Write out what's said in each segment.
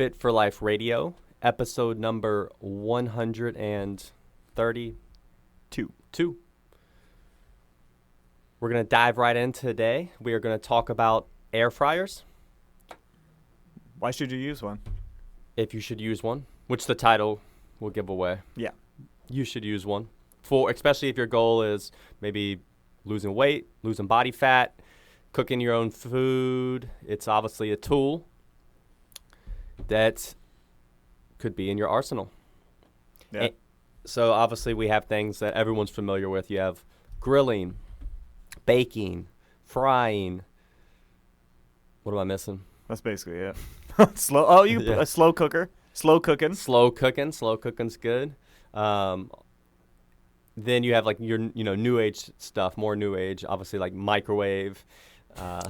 Fit for Life Radio, episode number 132. We're going to dive right in today. We are going to talk about air fryers. Why should you use one? If you should use one, which the title will give away. Yeah. You should use one, especially if your goal is maybe losing weight, losing body fat, cooking your own food. It's obviously a tool that could be in your arsenal. Yeah. So obviously we have things that everyone's familiar with. You have grilling, baking, frying. What am I missing? That's basically it. A slow cooker. Slow cooking. Slow cooking's good. Then you have like your new age stuff, more new age, obviously like microwave.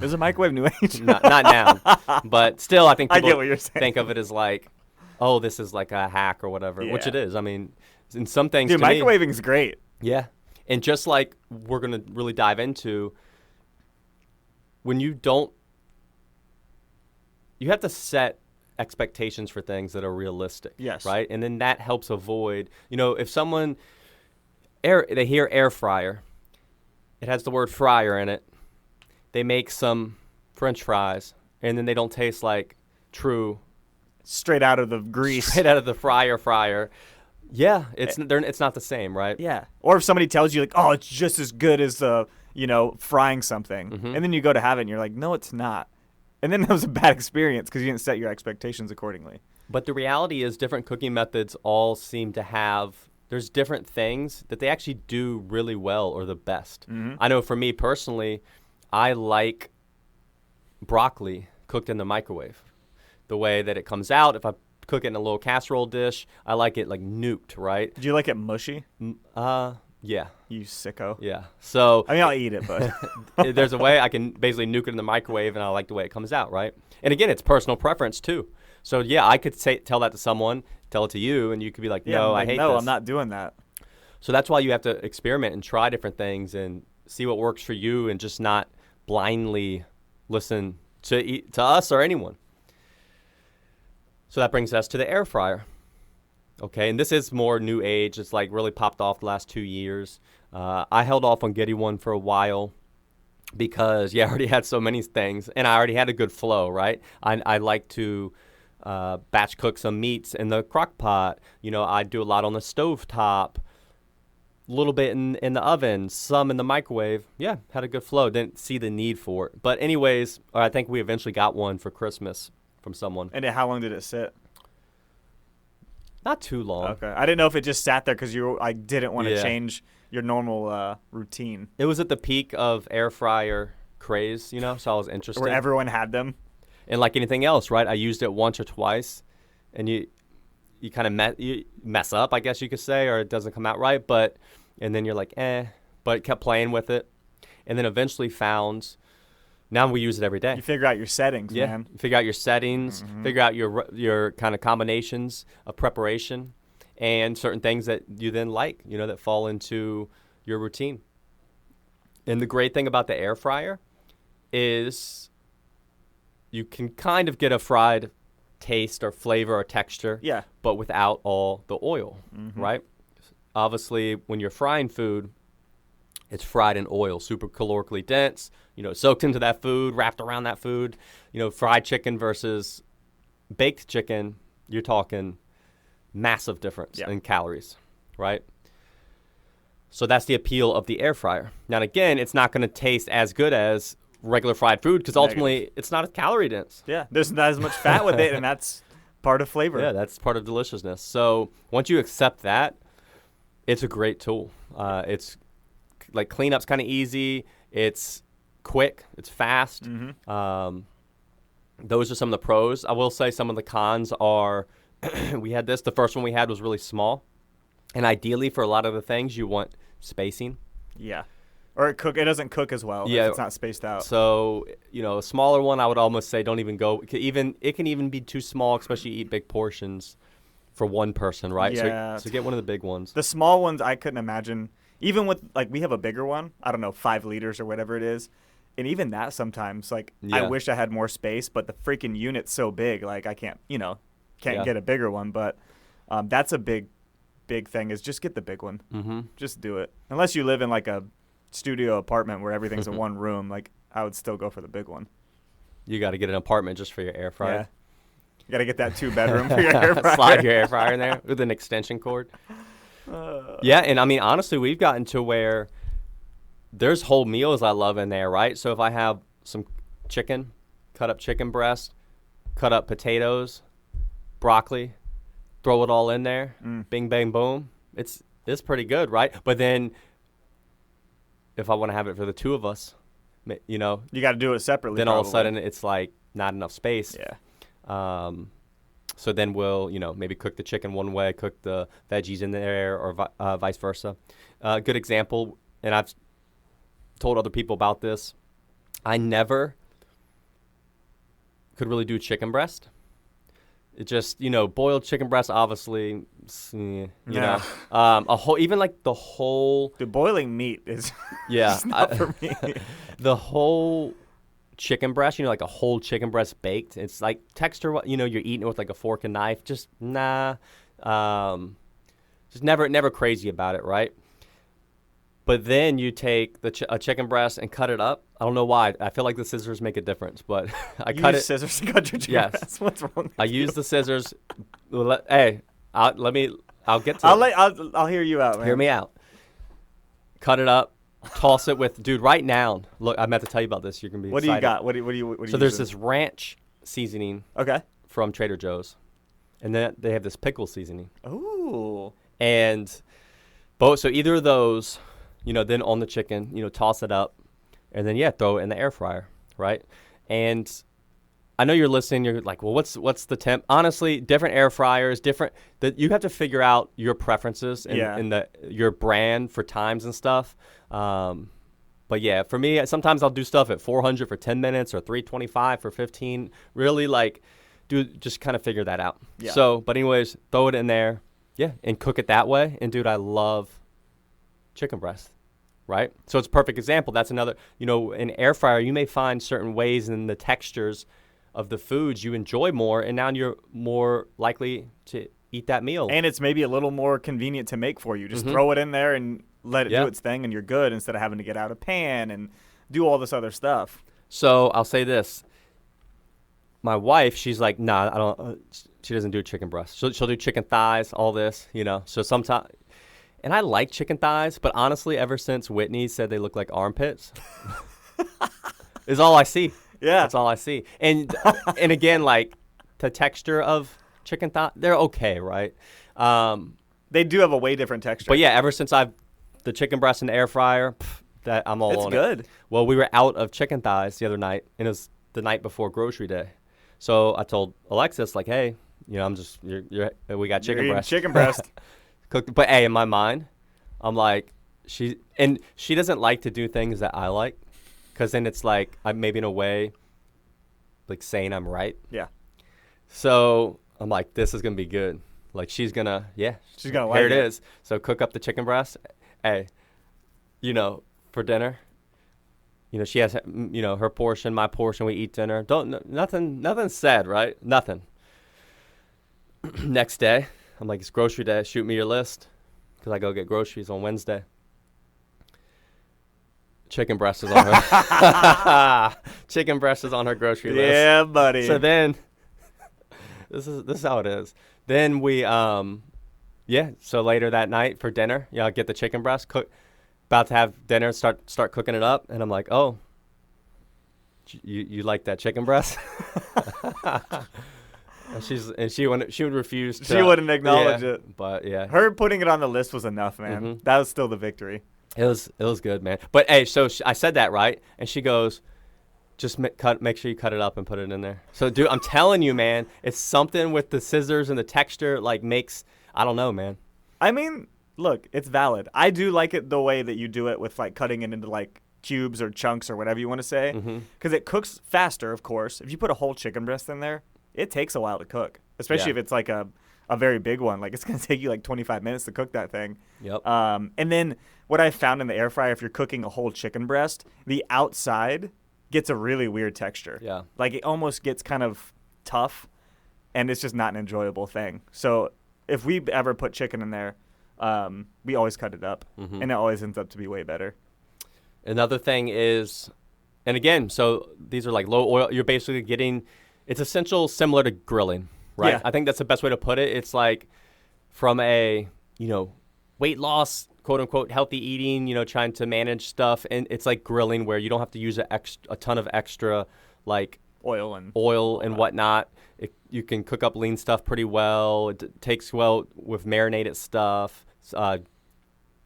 Is a microwave new age? not now, but still, I think I people get what you're saying. think of it as like, oh, this is like a hack or whatever, which Yeah. it is. I mean, in some things, Dude, to me, microwaving's great. yeah. And just like we're gonna really dive into, when you have to set expectations for things that are realistic. Yes. Right, and then that helps avoid. If someone they hear air fryer, it has the word fryer in it. They make some French fries, and then they don't taste like true. Straight out of the grease. Straight out of the fryer. Yeah, it's not the same, right? Yeah. Or if somebody tells you, like, oh, it's just as good as, frying something. Mhm. And then you go to have it, and you're like, no, it's not. And then that was a bad experience because you didn't set your expectations accordingly. But the reality is different cooking methods all seem to have, there's different things that they actually do really well or the best. Mhm. I know for me personally, I like broccoli cooked in the microwave. The way that it comes out, if I cook it in a little casserole dish, I like it like nuked, right? Do you like it mushy? Yeah. You sicko. Yeah. So I mean, I'll eat it, but there's a way I can basically nuke it in the microwave, and I like the way it comes out, right? And again, it's personal preference too. So yeah, I could tell that to someone, tell it to you, and you could be like, yeah, no, I'm like, I hate no, this. I'm not doing that. So that's why you have to experiment and try different things and see what works for you, and just not blindly listen to us or anyone. So that brings us to the air fryer. Okay, and this is more new age. It's like really popped off the last 2 years. I held off on getting one for a while because, I already had so many things, and I already had a good flow, right? I like to batch cook some meats in the crock pot. I do a lot on the stove top, a little bit in the oven, some in the microwave. Yeah, had a good flow. Didn't see the need for it. But anyways, I think we eventually got one for Christmas from someone. And how long did it sit? Not too long. Okay. I didn't know if it just sat there because I didn't want to Yeah. change your normal routine. It was at the peak of air fryer craze, so I was interested. Where everyone had them. And like anything else, right? I used it once or twice, and you kind of mess up, I guess you could say, or it doesn't come out right. And then you're like, but kept playing with it, and then eventually found. Now we use it every day. You figure out your settings, man. You figure out your settings, figure out your kind of combinations of preparation, and certain things that you then like, that fall into your routine. And the great thing about the air fryer is you can kind of get a fried taste or flavor or texture, Yeah. but without all the oil, right? Obviously, when you're frying food, it's fried in oil, super calorically dense, soaked into that food, wrapped around that food. Fried chicken versus baked chicken, you're talking massive difference in calories, right? So that's the appeal of the air fryer. Now, again, it's not going to taste as good as regular fried food because ultimately it's not as calorie dense. Yeah. There's not as much fat with it, and that's part of flavor. Yeah, that's part of deliciousness. So once you accept that, it's a great tool. It's like cleanup's kind of easy. It's quick. It's fast. Those are some of the pros. I will say some of the cons are we had this. The first one we had was really small. And ideally for a lot of the things, you want spacing. Yeah. Or it doesn't cook as well if it's not spaced out. So, a smaller one, I would almost say don't even go. It can even be too small, especially you eat big portions for one person, right? Yeah. So get one of the big ones. The small ones, I couldn't imagine. Even with, we have a bigger one. I don't know, 5 liters or whatever it is. And even that sometimes, I Yeah. wish I had more space, but the freaking unit's so big, I can't, can't Yeah. get a bigger one. But that's a big thing is just get the big one. Mm-hmm. Just do it. Unless you live in like a studio apartment where everything's in one room, like I would still go for the big one. You got to get an apartment just for your air fryer. Yeah. You got to get that 2-bedroom for your air fryer. Slide your air fryer in there with an extension cord. Yeah, and I mean, honestly, we've gotten to where there's whole meals I love in there, right? So if I have some chicken, cut up chicken breast, cut up potatoes, broccoli, throw it all in there, bing, bang, boom. It's pretty good, right? But then if I want to have it for the two of us, you know, You got to do it separately. then all of a probably. sudden it's like not enough space. Yeah. So then we'll, maybe cook the chicken one way, cook the veggies in there, or vice versa. Good example, and I've told other people about this. I never could really do chicken breast. It just, boiled chicken breast, obviously, Yeah. a whole, even like the whole, The boiling meat is yeah, just not for me. the whole chicken breast, like a whole chicken breast baked. It's like texture, you're eating it with like a fork and knife. Just nah, just never crazy about it, right? But then you take a chicken breast and cut it up. I don't know why. I feel like the scissors make a difference, but I You cut use it. scissors to cut your chicken Yes. breast. What's wrong with I you? use the scissors. Hey, I'll get to I'll hear you out, man. Hear me out. Cut it up. Toss it with, dude, right now. Look, I meant to tell you about this. You're going to be What do you excited. got? What do you So there's using? this ranch seasoning Okay. from Trader Joe's. And then they have this pickle seasoning. Ooh. And so either of those, then on the chicken, toss it up. And then, throw it in the air fryer, right? And I know you're listening. You're like, well, what's the temp? Honestly, different air fryers, you have to figure out your preferences and your brand for times and stuff. But yeah, for me, sometimes I'll do stuff at 400 for 10 minutes or 325 for 15. Really, just kind of figure that out. Yeah. So, but anyways, throw it in there, and cook it that way. And dude, I love chicken breast. Right? So it's a perfect example. That's another, in air fryer, you may find certain ways in the textures of the foods you enjoy more, and now you're more likely to eat that meal. And it's maybe a little more convenient to make for you. Just throw it in there and let it do its thing, and you're good instead of having to get out a pan and do all this other stuff. So I'll say this. My wife, she's like, nah, I don't, she doesn't do chicken breast. She'll do chicken thighs, all this, So sometimes, and I like chicken thighs, but honestly, ever since Whitney said they look like armpits, is all I see. Yeah. That's all I see. And again, like the texture of chicken thigh, they're okay, right? They do have a way different texture. But yeah, ever since the chicken breast in the air fryer, that I'm all It's on good. it. Well, we were out of chicken thighs the other night, and it was the night before grocery day. So I told Alexis, like, hey, we got chicken You're eating breast. chicken breast. Cooked. But hey, in my mind, I'm like, she doesn't like to do things that I like, because then it's like I'm maybe in a way, like saying I'm right. Yeah. So I'm like, this is gonna be good. Like she's gonna like here it it. is. So cook up the chicken breast. Hey, for dinner. She has her portion, my portion. We eat dinner. Nothing said, right? Nothing. Next day, I'm like, it's grocery day. Shoot me your list, because I go get groceries on Wednesday. Chicken breast is on her. Chicken breast is on her grocery list. Yeah, buddy. So then, this is how it is. Then we, so later that night for dinner, get the chicken breast, about to have dinner, start cooking it up, and I'm like, oh, you like that chicken breast? and she would refuse to. She wouldn't acknowledge it. But yeah, Her putting it on the list was enough, man. Mhm. That was still the victory. it was good, man. But hey, so I said that right, and she goes, just make sure you cut it up and put it in there. So, dude, I'm telling you, man, it's something with the scissors and the texture, makes, I don't know, man. I mean, look, it's valid. I do like it the way that you do it with, cutting it into, cubes or chunks or whatever you want to say. Because it cooks faster, of course. If you put a whole chicken breast in there, it takes a while to cook. Especially if it's, a very big one. It's going to take you, 25 minutes to cook that thing. Yep. And then what I found in the air fryer, if you're cooking a whole chicken breast, the outside gets a really weird texture. Yeah. It almost gets kind of tough. and it's just not an enjoyable thing. So if we ever put chicken in there, we always cut it up, and it always ends up to be way better. Another thing is, and again, so these are like low oil. You're basically getting, it's essential similar to grilling, right? Yeah. I think that's the best way to put it. It's like from a, weight loss, quote unquote, healthy eating, trying to manage stuff. And it's like grilling where you don't have to use a ton of extra like Oil and whatnot. You can cook up lean stuff pretty well. It takes well with marinated stuff,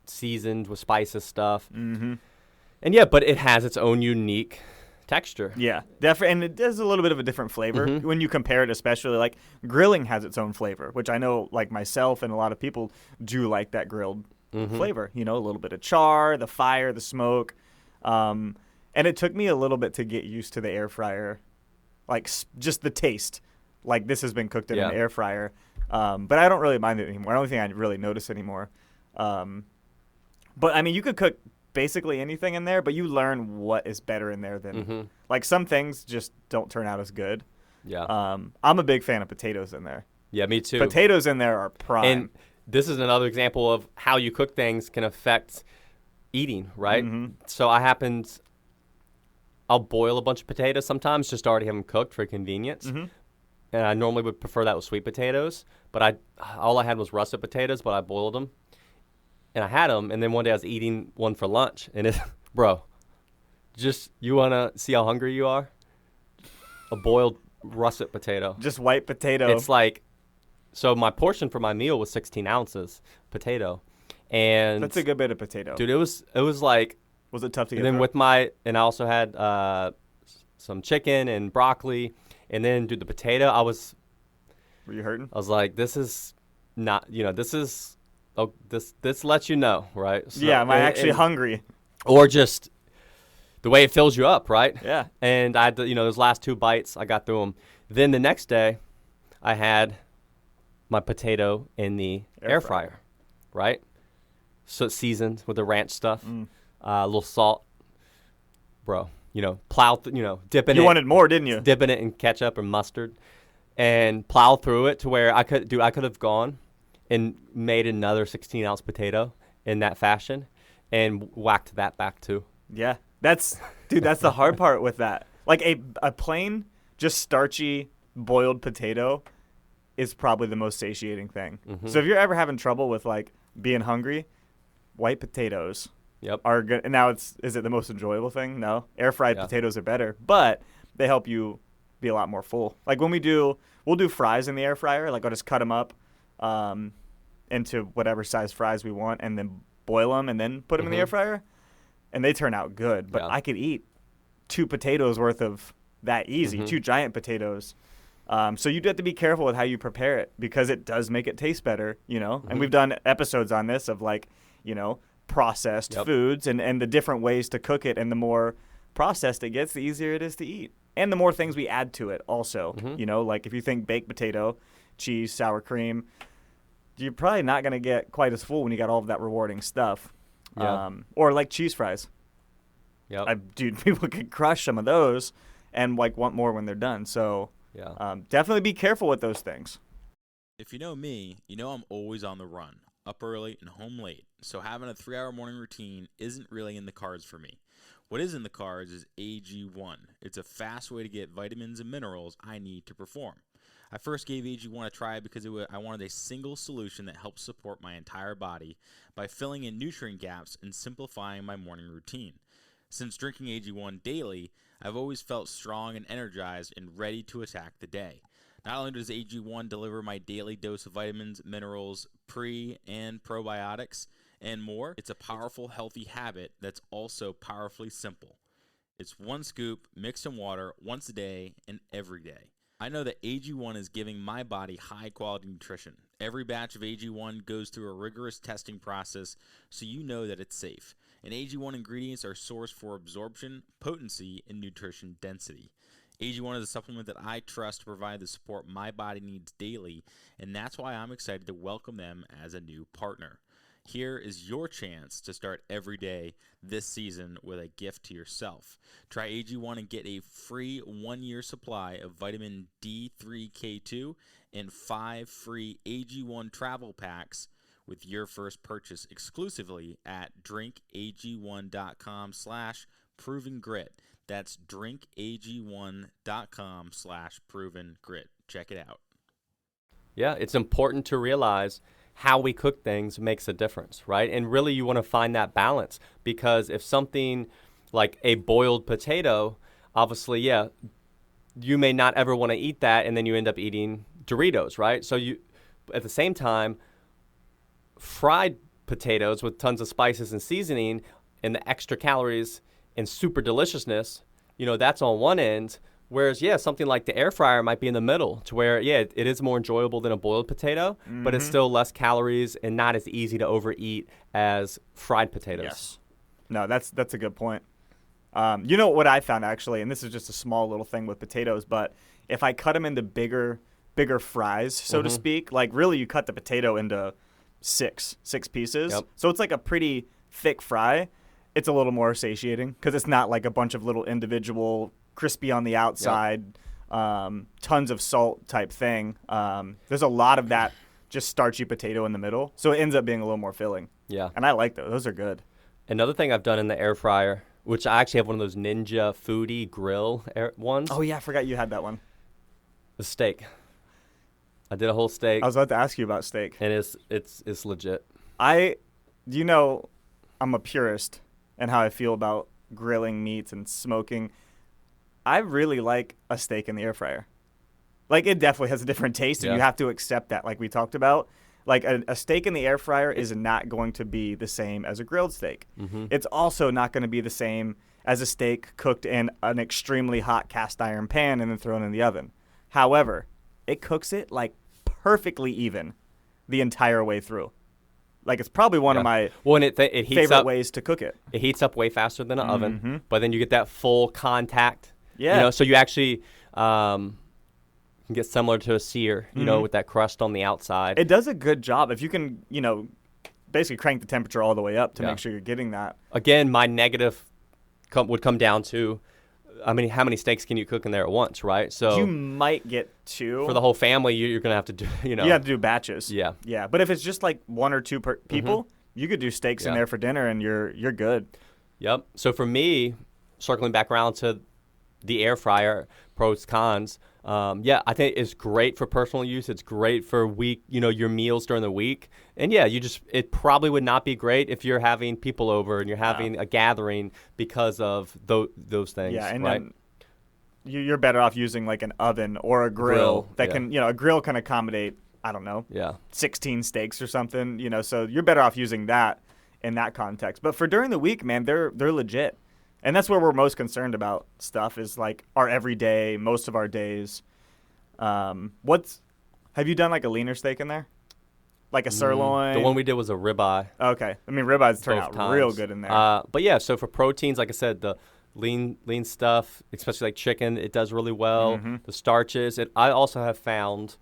seasoned with spices stuff. Mm-hmm. And yeah, but it has its own unique texture. Yeah, definitely, and it does a little bit of a different flavor when you compare it. Especially like grilling has its own flavor, which I know like myself and a lot of people do like that grilled flavor. A little bit of char, the fire, the smoke, and it took me a little bit to get used to the air fryer, like just the taste. Like this has been cooked in an air fryer, but I don't really mind it anymore. I don't think I really notice anymore. But I mean, you could cook basically anything in there, but you learn what is better in there than like some things just don't turn out as good. Yeah. I'm a big fan of potatoes in there. Yeah, me too. Potatoes in there are prime. And this is another example of how you cook things can affect eating, right? So I'll boil a bunch of potatoes sometimes, just already have them cooked for convenience. And I normally would prefer that with sweet potatoes, but all I had was russet potatoes, but I boiled them. And I had them, and then one day I was eating one for lunch, and bro, you want to see how hungry you are? A boiled russet potato. Just white potato. It's like, so my portion for my meal was 16 ounces potato. And that's a good bit of potato. Dude, it was like. Was it tough to get And then and I also had some chicken and broccoli. And then, dude, the potato, Were you hurting? I was like, this is not, this lets you know, right? So, yeah, am I actually hungry? Or just the way it fills you up, right? Yeah. And I had to, those last 2 bites, I got through them. Then the next day, I had my potato in the air fryer, right? So it's seasoned with the ranch stuff, a little salt, bro. Dipping it. You wanted more, didn't you? Dipping it in ketchup or mustard, and plow through it to where I could have gone and made another 16-ounce potato in that fashion and whacked that back too. Yeah. That's the hard part with that. Like a plain, just starchy, boiled potato is probably the most satiating thing. So if you're ever having trouble with like being hungry, white potatoes are good. And now is it the most enjoyable thing? No. Air fried potatoes are better, but they help you be a lot more full. Like when we'll do fries in the air fryer. Like I'll just cut them up into whatever size fries we want and then boil them and then put them in the air fryer. And they turn out good. But I could eat 2 potatoes worth of that easy, 2 giant potatoes. So you do have to be careful with how you prepare it because it does make it taste better, And we've done episodes on this of like, processed foods and the different ways to cook it. And the more processed it gets, the easier it is to eat. And the more things we add to it also, like if you think baked potato, cheese, sour cream, you're probably not going to get quite as full when you got all of that rewarding stuff. Yeah. Or like cheese fries. Yep. Dude, people could crush some of those and like want more when they're done. So definitely be careful with those things. If you know me, you know I'm always on the run, up early and home late. So having a 3-hour morning routine isn't really in the cards for me. What is in the cards is AG1. It's a fast way to get vitamins and minerals I need to perform. I first gave AG1 a try because I wanted a single solution that helps support my entire body by filling in nutrient gaps and simplifying my morning routine. Since drinking AG1 daily, I've always felt strong and energized and ready to attack the day. Not only does AG1 deliver my daily dose of vitamins, minerals, pre- and probiotics, and more, it's a powerful, healthy habit that's also powerfully simple. It's 1 scoop mixed in water once a day and every day. I know that AG1 is giving my body high-quality nutrition. Every batch of AG1 goes through a rigorous testing process, so you know that it's safe. And AG1 ingredients are sourced for absorption, potency, and nutrition density. AG1 is a supplement that I trust to provide the support my body needs daily, and that's why I'm excited to welcome them as a new partner. Here is your chance to start every day this season with a gift to yourself. Try AG1 and get a free 1-year supply of vitamin D3K2 and 5 free AG1 travel packs with your first purchase exclusively at drinkag1.com/provengrit. That's drinkag1.com/provengrit. Check it out. Yeah, it's important to realize how we cook things makes a difference, right? And really you want to find that balance, because if something like a boiled potato, obviously, yeah, you may not ever want to eat that, and then you end up eating Doritos, right? So you, at the same time, fried potatoes with tons of spices and seasoning and the extra calories and super deliciousness, that's on one end. Whereas, yeah, something like the air fryer might be in the middle, to where, yeah, it is more enjoyable than a boiled potato, but it's still less calories and not as easy to overeat as fried potatoes. Yes. No, that's a good point. You know what I found, actually, and this is just a small little thing with potatoes, but if I cut them into bigger fries, so to speak, like really you cut the potato into six pieces. Yep. So it's like a pretty thick fry. It's a little more satiating because it's not like a bunch of little individual crispy on the outside, tons of salt type thing. There's a lot of that just starchy potato in the middle, so it ends up being a little more filling. Yeah. And I like those. Those are good. Another thing I've done in the air fryer, which I actually have one of those Ninja Foodie grill ones. Oh, yeah, I forgot you had that one. The steak. I did a whole steak, I was about to ask you about steak. and it's legit. I'm a purist in how I feel about grilling meats and smoking. I really like a steak in the air fryer. Like, it definitely has a different taste, and Yeah. you have to accept that, like we talked about. Like, a steak in the air fryer is not going to be the same as a grilled steak. Mm-hmm. It's also not going to be the same as a steak cooked in an extremely hot cast iron pan and then thrown in the oven. However, it cooks it, like, perfectly even the entire way through. Like, it's probably one of my Well, and it heats favorite up. ways to cook it. It heats up way faster than an Mhm. oven, but then you get that full contact. Yeah. So you actually can get similar to a sear, with that crust on the outside. It does a good job. If you can, basically crank the temperature all the way up to Yeah. make sure you're getting that. Again, my negative would come down to, how many steaks can you cook in there at once, right? So You might get two. for the whole family, you're going to have to do, You have to do batches. Yeah. Yeah. But if it's just like one or two people, you could do steaks in Yeah. there for dinner and you're good. Yep. So for me, circling back around to the air fryer, pros, cons, I think it's great for personal use. It's great for your meals during the week. And yeah, it probably would not be great if you're having people over and you're having a gathering because of those things. Yeah. And right? then you're better off using like an oven or a grill that yeah. can, a grill can accommodate, I don't know, Yeah. 16 steaks or something, so you're better off using that in that context. But for during the week, man, they're legit. And that's where we're most concerned about stuff is like our everyday, most of our days. Have you done like a leaner steak in there? Like a sirloin? The one we did was a ribeye. Okay. I mean, ribeyes turn both out real times. good in there. But yeah, so for proteins, like I said, the lean stuff, especially like chicken, it does really well. Mm-hmm. The starches. I also have found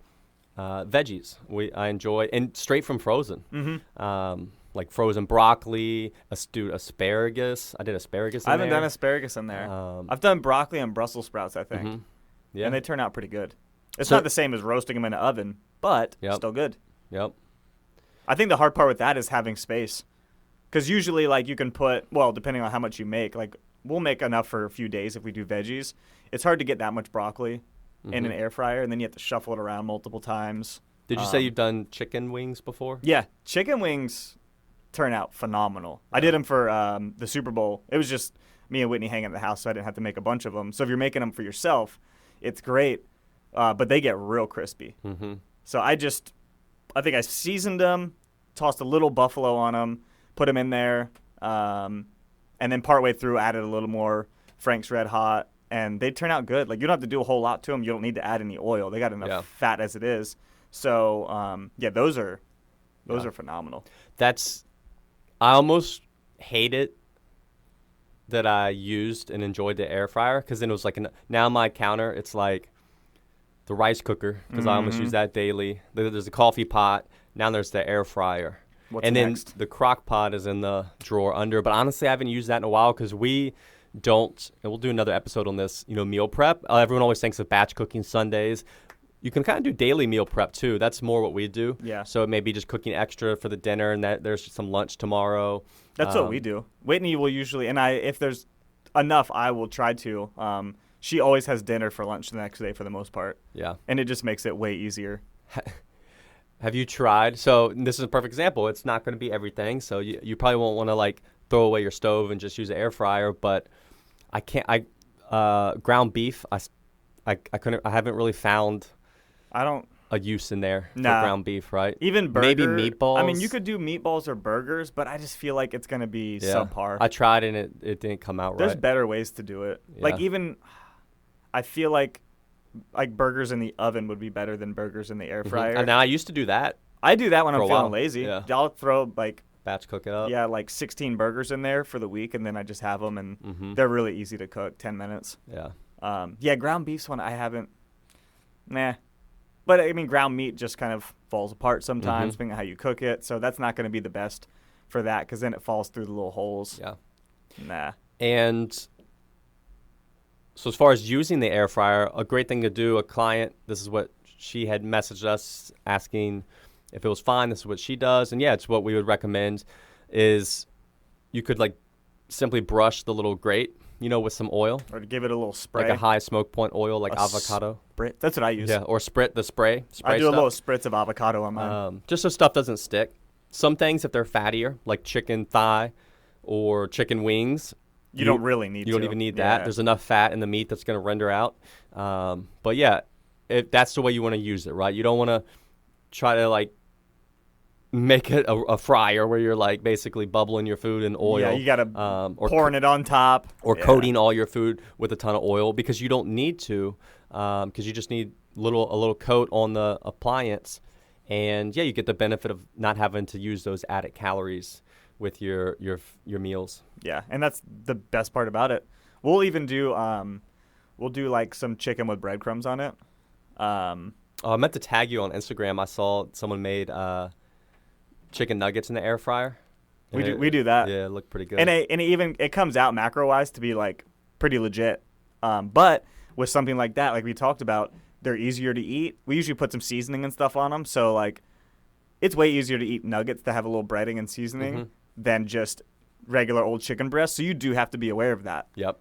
veggies I enjoy, and straight from frozen. Mm-hmm. Like frozen broccoli, stewed asparagus. I did asparagus in I haven't there. done asparagus in there. Um, I've done broccoli and Brussels sprouts, I think. Mhm. Yeah. And they turn out pretty good. It's So- not the same as roasting them in an oven, but Yep. still good. Yep. I think the hard part with that is having space. Because usually, like, you can put, well, depending on how much you make, like, we'll make enough for a few days if we do veggies. It's hard to get that much broccoli in an air fryer, and then you have to shuffle it around multiple times. Did you say you've done chicken wings before? Yeah, chicken wings turn out phenomenal. I did them for the Super Bowl. It was just me and Whitney hanging at the house, so I didn't have to make a bunch of them. So if you're making them for yourself, it's great, but they get real crispy. Mm-hmm. So I think I seasoned them, tossed a little buffalo on them, put them in there, and then partway through added a little more Frank's Red Hot, and they turn out good. Like, you don't have to do a whole lot to them. You don't need to add any oil. They got enough fat as it is. So those are phenomenal. I almost hate it that I used and enjoyed the air fryer, because then it was like now my counter, it's like the rice cooker, because I almost use that daily. There's a coffee pot. Now there's the air fryer. What's and next? then the crock pot is in the drawer under. But honestly, I haven't used that in a while because we don't, and we'll do another episode on this, meal prep. Everyone always thinks of batch cooking Sundays. You can kind of do daily meal prep too. That's more what we do. Yeah. So it may be just cooking extra for the dinner, and that there's some lunch tomorrow. That's what we do. Whitney will usually, and if there's enough, I will try to. She always has dinner for lunch the next day for the most part. Yeah. And it just makes it way easier. Have you tried? So this is a perfect example. It's not going to be everything. So you probably won't want to like throw away your stove and just use an air fryer. But I can't. Ground beef. I haven't really found I don't. a use in there for Nah. ground beef, right? Even Maybe meatballs. I mean, meatballs. you could do meatballs or burgers, but I just feel like it's going to be Yeah. subpar. I tried and it didn't come out There's right. better ways to do it. Like Yeah. even, I feel like burgers in the oven would be better than burgers in the air fryer. And now I used to do that. I do that when For I'm a feeling while. lazy. Yeah. I'll throw Batch cook it up. like 16 burgers in there for the week, and then I just have them, and Mm-hmm. they're really easy to cook, 10 minutes. Yeah. Ground beef's one I haven't. Nah. But I mean, ground meat just kind of falls apart sometimes, Mhm. depending on how you cook it. So that's not going to be the best for that, because then it falls through the little holes. Yeah. Nah. And so as far as using the air fryer, a great thing to do, a client, this is what she had messaged us asking if it was fine. This is what she does. And yeah, it's what we would recommend is you could like simply brush the little grate, with some oil, Or to give it a little spray. like a high smoke point oil, like A avocado. Spritz. That's what I use. Yeah. Or the spray I do stuff. a little spritz of avocado on mine. Just so stuff doesn't stick. Some things, if they're fattier, like chicken thigh or chicken wings, you don't really need to. you don't even need that. Yeah. There's enough fat in the meat that's going to render out. But yeah, that's the way you want to use it, right? You don't want to try to like make it a fryer where you're like basically bubbling your food in oil. Yeah, you got to or pouring it on top. or Yeah. coating all your food with a ton of oil because you don't need to, because you just need a little coat on the appliance, and yeah, you get the benefit of not having to use those added calories with your meals. Yeah, and that's the best part about it. We'll even do like some chicken with breadcrumbs on it. Oh, I meant to tag you on Instagram. I saw someone made chicken nuggets in the air fryer. We And do that. Yeah, it looked pretty good. And it comes out macro wise to be like pretty legit. But with something like that, like we talked about, they're easier to eat. We usually put some seasoning and stuff on them, so like it's way easier to eat nuggets that have a little breading and seasoning Mhm. than just regular old chicken breast. So you do have to be aware of that. Yep.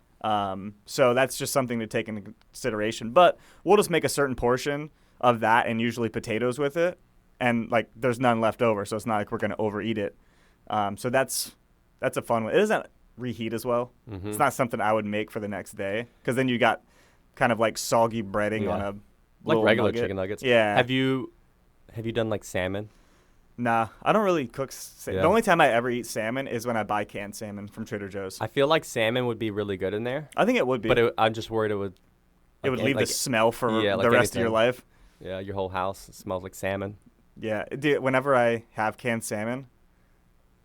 So that's just something to take into consideration. But we'll just make a certain portion of that and usually potatoes with it, and like there's none left over, so it's not like we're gonna overeat it. So that's a fun one. It doesn't reheat as well. Mhm. It's not something I would make for the next day, because then you got kind of like soggy breading Yeah. on a Like little regular nugget. chicken nuggets. Yeah. Have you done like salmon? Nah, I don't really cook. Yeah. The only time I ever eat salmon is when I buy canned salmon from Trader Joe's. I feel like salmon would be really good in there, I think it would be. but I'm just worried it would. it would leave like, the smell for yeah, the like rest of your anything. life. Yeah, your whole house smells like salmon. Yeah, dude, whenever I have canned salmon,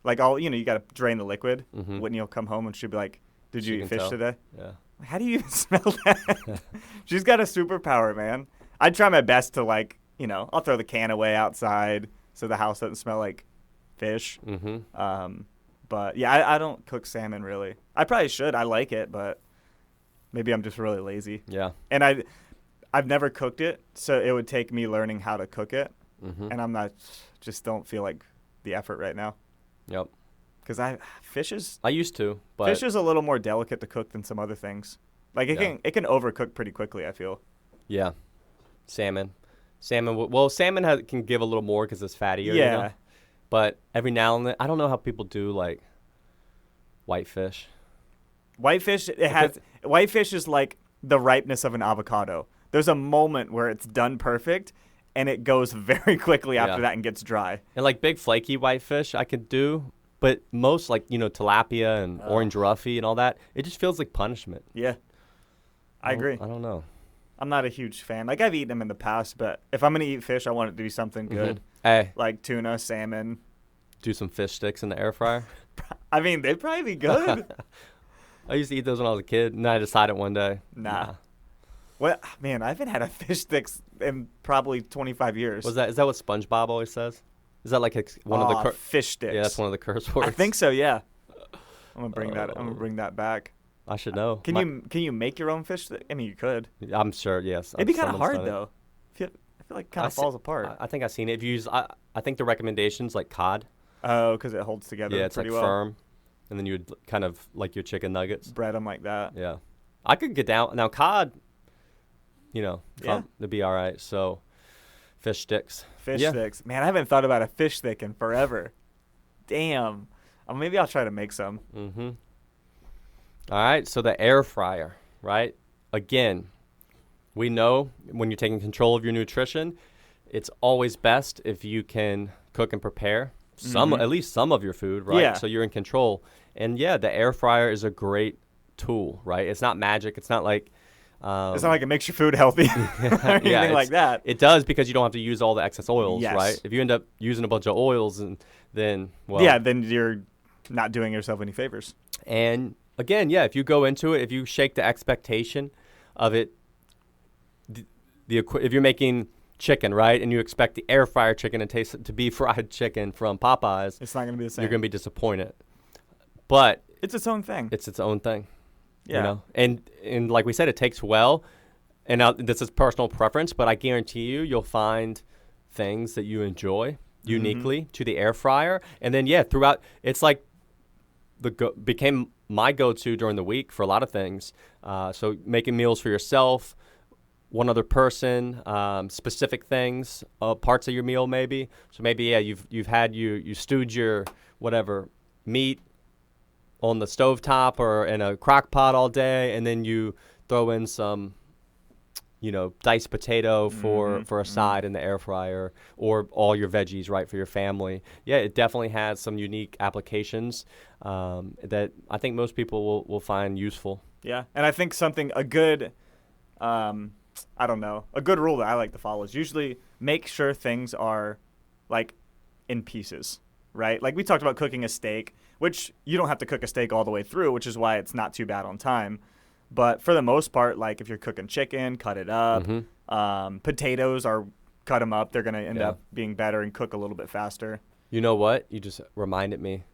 like you got to drain the liquid. Mhm. Whitney will come home and she'll be like, "Did She you can eat fish tell. today?" Yeah. How do you even smell that? She's got a superpower, man. I try my best to I'll throw the can away outside so the house doesn't smell like fish. Mm-hmm. But yeah, I don't cook salmon really. I probably should. I like it, but maybe I'm just really lazy. Yeah. And I've never cooked it, so it would take me learning how to cook it, Mm-hmm. and just don't feel like the effort right now. Yep. Because fish is I used to, but fish is a little more delicate to cook than some other things. Like Yeah. it can overcook pretty quickly, I feel. yeah, salmon. Salmon can give a little more because it's fattier. Yeah. But every now and then, I don't know how people do like whitefish. Whitefish whitefish is like the ripeness of an avocado. There's a moment where it's done perfect, and it goes very quickly after Yeah. that and gets dry. And like big flaky whitefish, I could do, but most like tilapia and orange roughy and all that, it just feels like punishment. Yeah. I agree. I don't know. I'm not a huge fan. Like, I've eaten them in the past, but if I'm going to eat fish, I want it to be something good. Mhm. Hey, Like tuna, salmon. do some fish sticks in the air fryer. I mean, they'd probably be good. I used to eat those when I was a kid, and I decided one day, Nah. What? Man, I haven't had a fish sticks in probably 25 years. Is that what SpongeBob always says? Is that like one of the fish sticks? Yeah, that's one of the curse words. I think so. Yeah. I'm gonna bring that. I'm gonna bring that back. I should know. Can you make your own fish stick? I mean, you could. I'm sure. Yes. It'd be kind of Someone's hard done it. though. I feel like it kind of falls apart. I think I've seen it. If you use, I think the recommendations like cod. Oh, because it holds together. Yeah, it's like pretty well. firm, and then you would kind of like your chicken nuggets. Bread them like that. Yeah, I could get down now. Cod, Yeah. it'd be all right. So, fish sticks. Fish Yeah. sticks. Man, I haven't thought about a fish stick in forever. Damn. Maybe I'll try to make some. Mm-hmm. All right, so the air fryer, right? Again, we know when you're taking control of your nutrition, it's always best if you can cook and prepare at least some of your food, right? Yeah. So you're in control. And yeah, the air fryer is a great tool, right? It's not magic. It's not like It's not like it makes your food healthy or anything like that. It does because you don't have to use all the excess oils, Yes. right? If you end up using a bunch of oils, and then then you're not doing yourself any favors. And again, yeah, if you go into it, if you shake the expectation of it, if you're making chicken, right, and you expect the air fryer chicken to be fried chicken from Popeyes, It's not going to be the same. you're going to be disappointed. But It's its own thing. it's its own thing, Yeah. And like we said, it takes well. And now this is personal preference, but I guarantee you'll find things that you enjoy uniquely to the air fryer. And then throughout, it's like became my go-to during the week for a lot of things. So making meals for yourself, one other person, specific things, parts of your meal maybe. So maybe you stewed your whatever meat on the stovetop or in a crock pot all day, and then you throw in some diced potato for a side in the air fryer, or all your veggies, right, for your family. Yeah, it definitely has some unique applications that I think most people will find useful. Yeah. And I think a good rule that I like to follow is usually make sure things are like in pieces, right? Like we talked about cooking a steak, which you don't have to cook a steak all the way through, which is why it's not too bad on time. But for the most part, like if you're cooking chicken, cut it up. Potatoes cut them up. They're going to end up being better and cook a little bit faster. You know what? You just reminded me.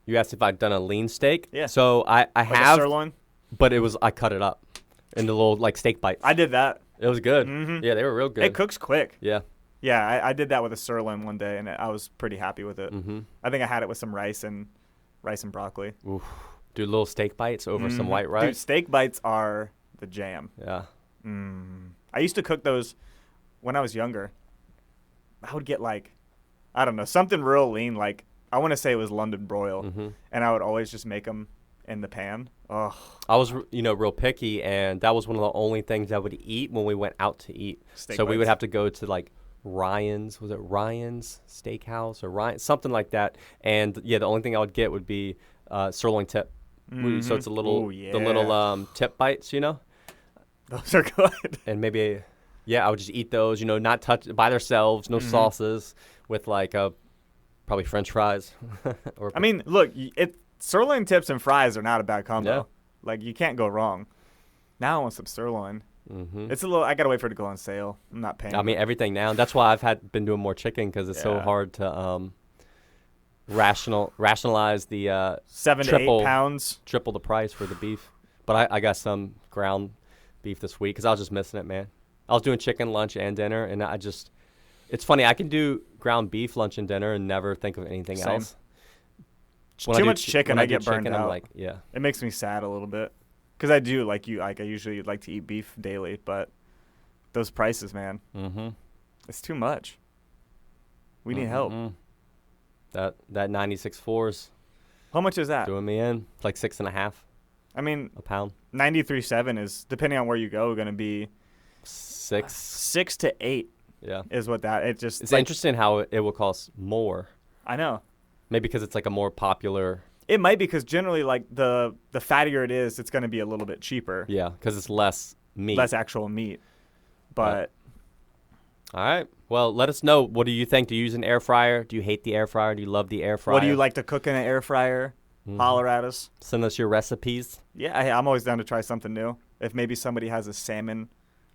You asked if I'd done a lean steak. Yeah. So I Like have. a sirloin? But I cut it up into little like steak bites. I did that. It was good. Mhm. Yeah, they were real good. It cooks quick. Yeah. Yeah, I did that with a sirloin one day, and I was pretty happy with it. Mm-hmm. I think I had it with some rice and broccoli. Oof. Do little steak bites over some white rice. Dude, steak bites are the jam. Yeah. I used to cook those when I was younger. I would get something real lean. Like I want to say it was London broil, and I would always just make them in the pan. Oh, I was real picky, and that was one of the only things I would eat when we went out to eat. Steak So we would bites. have to go to like Ryan's. Was it Ryan's Steakhouse or Ryan something like that? And the only thing I would get would be sirloin tip. So it's a little Ooh, yeah. the little tip bites, those are good. and maybe I would just eat those, not touch by themselves, no sauces, with like probably French fries. Or I mean, look, sirloin tips and fries are not a bad combo. Yeah. Like you can't go wrong. Now I want some sirloin. Mhm. It's I gotta wait for it to go on sale. I'm not paying. I mean everything now. That's why I've been doing more chicken, because it's so Yeah. hard to rationalize the 7 to triple- 8 pounds. triple the price for the beef. But I got some ground beef this week because I was just missing it, man. I was doing chicken lunch and dinner, and it's funny, I can do ground beef lunch and dinner and never think of anything Same. else. Too much chicken, when I do get burned chicken, out. I'm like, yeah. It makes me sad a little bit because I do I usually like to eat beef daily, but those prices, man, Mm-hmm. it's too much. We need help. That 96.4's How much is that? doing me in. It's like 6.5 I mean, a pound. 93.7 is, depending on where you go, going to be 6. 6 to 8 Yeah. is what that. It just It's interesting how it will cost more. I know. Maybe because it's like a more popular. It might be because generally, like the fattier it is, it's going to be a little bit cheaper, Yeah, because it's less meat. less actual meat. But All right. Well, let us know. What do you think? Do you use an air fryer? Do you hate the air fryer? Do you love the air fryer? what do you like to cook in an air fryer? Holler at us. Send us your recipes. Yeah, I'm always down to try something new. If maybe somebody has a salmon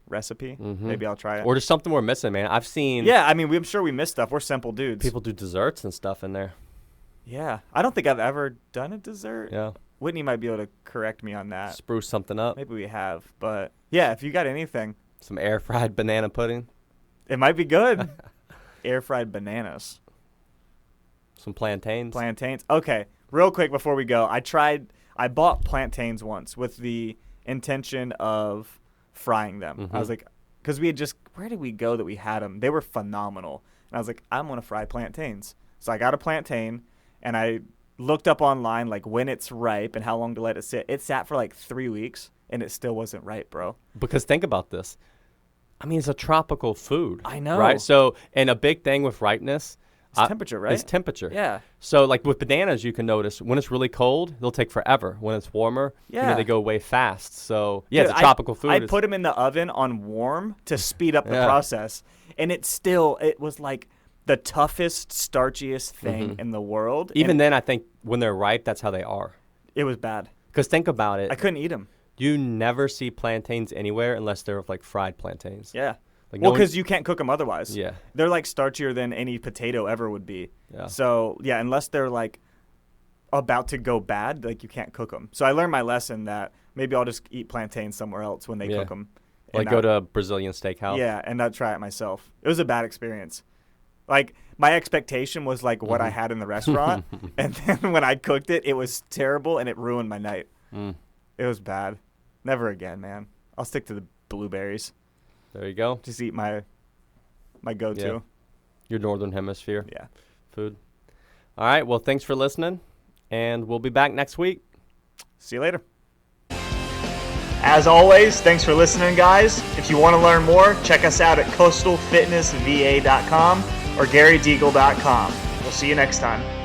recipe. Maybe I'll try it. Or just something we're missing, man. I've seen Yeah, I mean, I'm sure we missed stuff. We're simple dudes. people do desserts and stuff in there. Yeah, I don't think I've ever done a dessert. Yeah. Whitney might be able to correct me on that. Spruce something up. Maybe we have, but yeah, if you got anything, Some air fried banana pudding. it might be good. Air fried bananas, Some plantains. plantains. Okay, real quick before we go, I bought plantains once with the intention of frying them. I was like, because we had just, where did we go that we had them? They were phenomenal, and I was like, I'm gonna fry plantains. So I got a plantain, and I looked up online like when it's ripe and how long to let it sit. It sat for like 3 weeks, and it still wasn't ripe, bro. Because think about this. I mean, it's a tropical food. I know. Right? So, and a big thing with ripeness It's temperature, right? is temperature. Yeah. So, like with bananas, you can notice when it's really cold, they'll take forever. When it's warmer, Yeah. they go way fast. So, yeah, Dude, it's a tropical food. I It's- put them in the oven on warm to speed up the Yeah. process, and it was like the toughest, starchiest thing in the world. Even and then, I think when they're ripe, that's how they are. it was bad. Because think about it. I couldn't eat them. You never see plantains anywhere unless they're like fried plantains. Yeah. Like Well, no one- because you can't cook them otherwise. Yeah. They're like starchier than any potato ever would be. Yeah. So yeah, unless they're like about to go bad, like you can't cook them. So I learned my lesson that maybe I'll just eat plantains somewhere else when they Yeah. cook them. Like go to a Brazilian steakhouse. Yeah, and not try it myself. It was a bad experience. Like my expectation was like what I had in the restaurant, and then when I cooked it, it was terrible and it ruined my night. It was bad. Never again, man. I'll stick to the blueberries. There you go. Just eat my go-to. Yeah. Your northern hemisphere Yeah. food. All right. Well, thanks for listening, and we'll be back next week. See you later. As always, thanks for listening, guys. If you want to learn more, check us out at coastalfitnessva.com or garydeagle.com. We'll see you next time.